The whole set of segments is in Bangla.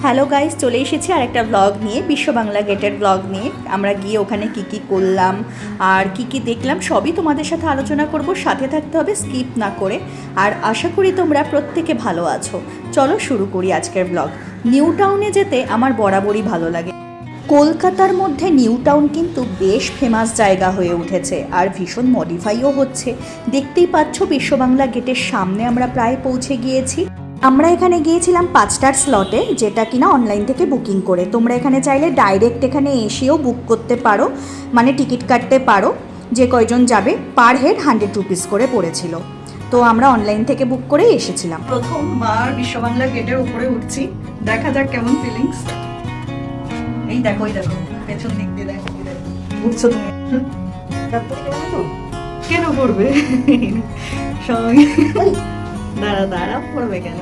হ্যালো গাইস, চলে এসেছি আর একটা ব্লগ নিয়ে, বিশ্ব বাংলা গেটের ব্লগ নিয়ে। আমরা গিয়ে ওখানে কি করলাম আর কি দেখলাম সবই তোমাদের সাথে আলোচনা করব। সাথে থাকতে হবে, স্কিপ না করে। আর আশা করি তোমরা প্রত্যেকে ভালো আছো। চলো শুরু করি আজকের ব্লগ। নিউ টাউনে যেতে আমার বরাবরই ভালো লাগে। কলকাতার মধ্যে নিউ টাউন কিন্তু বেশ ফেমাস জায়গা হয়ে উঠেছে আর ভীষণ মডিফাইও হচ্ছে। দেখতেই পাচ্ছ বিশ্ব বাংলা গেটের সামনে আমরা প্রায় পৌঁছে গিয়েছি। আমরা এখানে গিয়েছিলাম 5টার স্লটে, যেটা কিনা অনলাইন থেকে বুকিং করে। তোমরা এখানে চাইলে ডাইরেক্ট এখানে এসেও বুক করতে পারো, মানে টিকিট কাটতে পারো। যে কয়জন যাবে পার হেড 100 রুপিস করে পড়েছিল। তো আমরা অনলাইন থেকে বুক করে এসেছিলাম। প্রথমবার বিশ্ব বাংলা গেটের উপরে উঠছি, দেখা যাক কেমন ফিলিংস। এই দেখো, এই দেখো পেছন দিক দিয়ে দেখো, বুঝছো তুমি? কেন করবে সঙ্গে? দাঁড়া পড়বে কেন?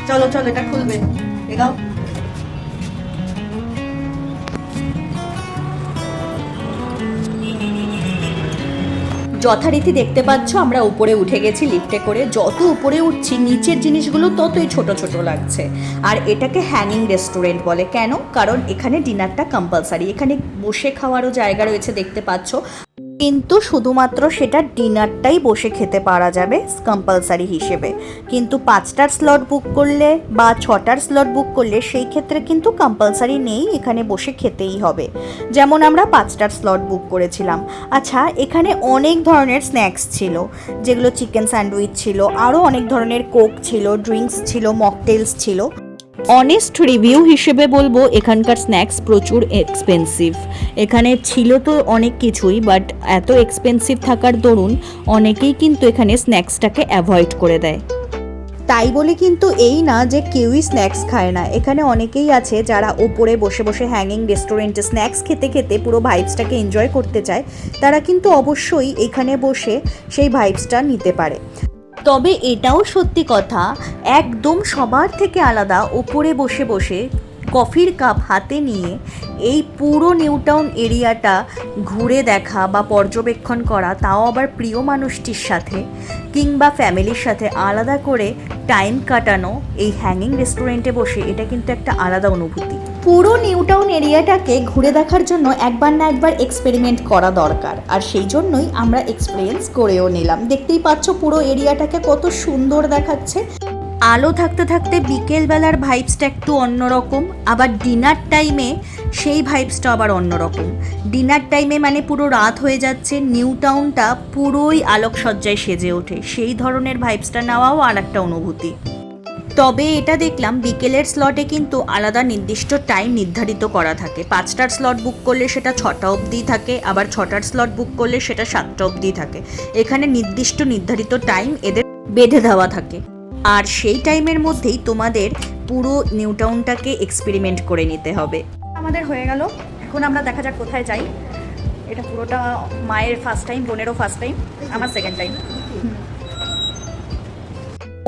চলো এটা খুলবে, এগাও। যথারীতি দেখতে পাচ্ছ আমরা উপরে উঠে গেছি লিফটে করে। যত উপরে উঠছি নিচের জিনিসগুলো ততই ছোট ছোট লাগছে। আর এটাকে হ্যাঙ্গিং রেস্টুরেন্ট বলে। কেন? কারণ এখানে ডিনারটা কম্পালসারি। এখানে বসে খাওয়ারও জায়গা রয়েছে দেখতে পাচ্ছ, কিন্তু শুধুমাত্র সেটা ডিনারটাই বসে খেতে পারা যাবে কম্পালসারি হিসেবে। কিন্তু 5টার স্লট বুক করলে বা 6টার স্লট বুক করলে সেই ক্ষেত্রে কিন্তু কম্পালসারি নেই, এখানে বসে খেতেই হবে। যেমন আমরা 5টার স্লট বুক করেছিলাম। আচ্ছা, এখানে অনেক ধরনের স্ন্যাক্স ছিল, যেগুলো চিকেন স্যান্ডউইচ ছিল, আরও অনেক ধরনের কোক ছিল, ড্রিঙ্কস ছিল, মকটেলস ছিল। অনেস্ট রিভিউ হিসেবে বলবো এখানকার স্ন্যাক্স প্রচুর এক্সপেন্সিভ। এখানে ছিল তো অনেক কিছুই, বাট এত এক্সপেন্সিভ থাকার দরুন অনেকেই কিন্তু এখানে স্ন্যাক্সটাকে অ্যাভয়েড করে দেয়। তাই বলে কিন্তু এই না যে কেউই স্ন্যাক্স খায় না। এখানে অনেকেই আছে যারা ওপরে বসে বসে হ্যাঙ্গিং রেস্টুরেন্টে স্ন্যাক্স খেতে খেতে পুরো ভাইবসটাকে এনজয় করতে চায়। তারা কিন্তু অবশ্যই এখানে বসে সেই ভাইবসটা নিতে পারে। তবে এটাও সত্যি কথা, একদম সবার থেকে আলাদা ওপরে বসে বসে কফির কাপ হাতে নিয়ে এই পুরো নিউ টাউন এরিয়াটা ঘুরে দেখা বা পর্যবেক্ষণ করা, তাও আবার প্রিয় মানুষটির সাথে কিংবা ফ্যামিলির সাথে আলাদা করে টাইম কাটানো এই হ্যাঙ্গিং রেস্টুরেন্টে বসে, এটা কিন্তু একটা আলাদা অনুভূতি। পুরো নিউ টাউন এরিয়াটাকে ঘুরে দেখার জন্য একবার না একবার এক্সপেরিমেন্ট করা দরকার, আর সেই জন্যই আমরা এক্সপিরিয়েন্স করেও নিলাম। দেখতেই পাচ্ছ পুরো এরিয়াটাকে কত সুন্দর দেখাচ্ছে। আলো থাকতে থাকতে বিকেলবেলার ভাইবসটা একটু অন্যরকম, আবার ডিনার টাইমে সেই ভাইবসটা আবার অন্যরকম। ডিনার টাইমে মানে পুরো রাত হয়ে যাচ্ছে, নিউ টাউনটা পুরোই আলোকসজ্জায় সেজে ওঠে। সেই ধরনের ভাইবসটা নেওয়াও আর একটা অনুভূতি। তবে এটা দেখলাম বিকেলের স্লটে কিন্তু আলাদা নির্দিষ্ট টাইম নির্ধারিত করা থাকে। 5টার স্লট বুক করলে সেটা 6টা অবধি থাকে, আবার 6টার স্লট বুক করলে সেটা 7টা অবধি থাকে। এখানে নির্ধারিত টাইম এদের বেঁধে দেওয়া থাকে, আর সেই টাইমের মধ্যেই তোমাদের পুরো নিউ টাউনটাকে এক্সপেরিমেন্ট করে নিতে হবে। আমাদের হয়ে গেল, এখন আমরা দেখা যাক কোথায় যাই। এটা পুরোটা মায়ের ফার্স্ট টাইম, বোনেরও ফার্স্ট টাইম, আমার সেকেন্ড টাইম।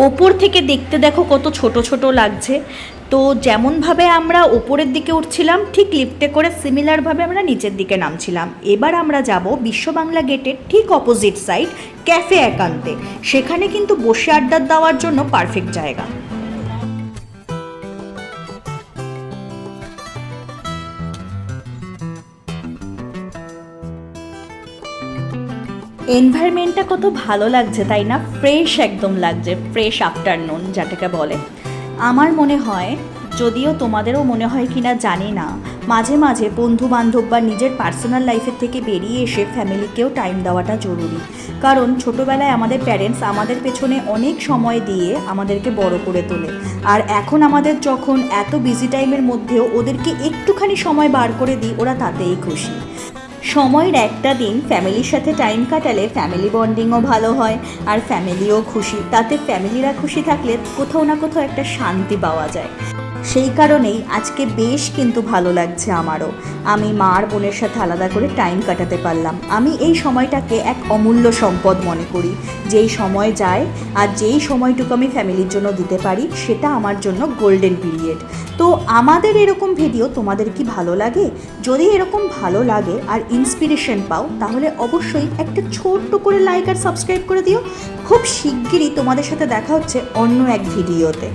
ওপর থেকে দেখতে দেখো কত ছোট ছোট লাগছে। তো যেমনভাবে আমরা ওপরের দিকে উঠছিলাম, ঠিক লিফটে করে সিমিলারভাবে আমরা নিচের দিকে নামছিলাম। এবার আমরা যাব বিশ্ব বাংলা গেটের ঠিক অপোজিট সাইড ক্যাফে একান্তে। সেখানে কিন্তু বসে আড্ডা দেওয়ার জন্য পারফেক্ট জায়গা। এনভায়রনমেন্টটা কত ভালো লাগছে তাই না? ফ্রেশ একদম লাগছে, ফ্রেশ আফটারনুন যেটাকে বলে। আমার মনে হয়, যদিও তোমাদেরও মনে হয় কিনা জানি না, মাঝে মাঝে বন্ধু বান্ধব বা নিজের পার্সোনাল লাইফের থেকে বেরিয়ে এসে ফ্যামিলিকেও টাইম দেওয়াটা জরুরি। কারণ ছোটোবেলায় আমাদের প্যারেন্টস আমাদের পেছনে অনেক সময় দিয়ে আমাদেরকে বড় করে তোলে, আর এখন আমাদের যখন এত বিজি টাইমের মধ্যেও ওদেরকে একটুখানি সময় বার করে দিই, ওরা তাতেই খুশি। সময়ের একটা দিন ফ্যামিলির সাথে টাইম কাটালে ফ্যামিলি বন্ডিংও ভালো হয়, আর ফ্যামিলিও খুশি। তাতে ফ্যামিলিরা খুশি থাকলে কোথাও না কোথাও একটা শান্তি পাওয়া যায়। সেই কারণেই আজকে বেশ কিন্তু ভালো লাগছে আমারও। আমি মা আর বোনের সাথে আলাদা করে টাইম কাটাতে পারলাম। আমি এই সময়টাকে এক অমূল্য সম্পদ মনে করি। যেই সময় যায় আর যেই সময়টুকু আমি ফ্যামিলির জন্য দিতে পারি সেটা আমার জন্য গোল্ডেন পিরিয়ড। তো আমাদের এরকম ভিডিও তোমাদের কি ভালো লাগে? যদি এরকম ভালো লাগে আর ইন্সপিরেশন পাও তাহলে অবশ্যই একটা ছোট্ট করে লাইক আর সাবস্ক্রাইব করে দিও। খুব শিগগিরই তোমাদের সাথে দেখা হচ্ছে অন্য এক ভিডিওতে।